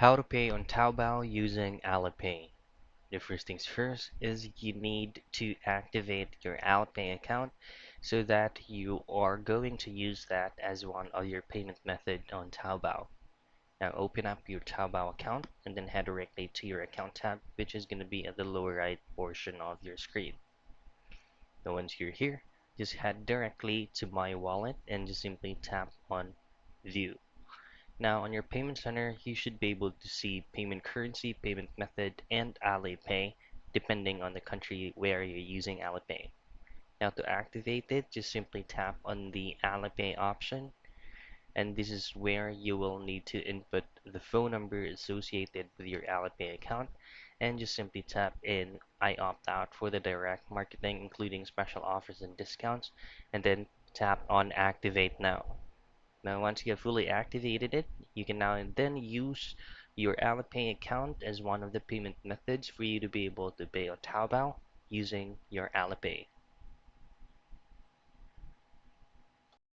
How to pay on Taobao using Alipay. The first things first is you need to activate your Alipay account so that you are going to use that as one of your payment method on Taobao. Now open up your Taobao account and then head directly to your account tab, which is going to be at the lower right portion of your screen. Now once you're here, just head directly to My Wallet and just simply tap on View. Now on your payment center, you should be able to see payment currency, payment method, and Alipay depending on the country where you're using Alipay. Now to activate it, just simply tap on the Alipay option, and this is where you will need to input the phone number associated with your Alipay account, and just simply tap in I opt out for the direct marketing including special offers and discounts, and then tap on activate now. Now, once you have fully activated it, you can now and then use your Alipay account as one of the payment methods for you to be able to pay on Taobao using your Alipay.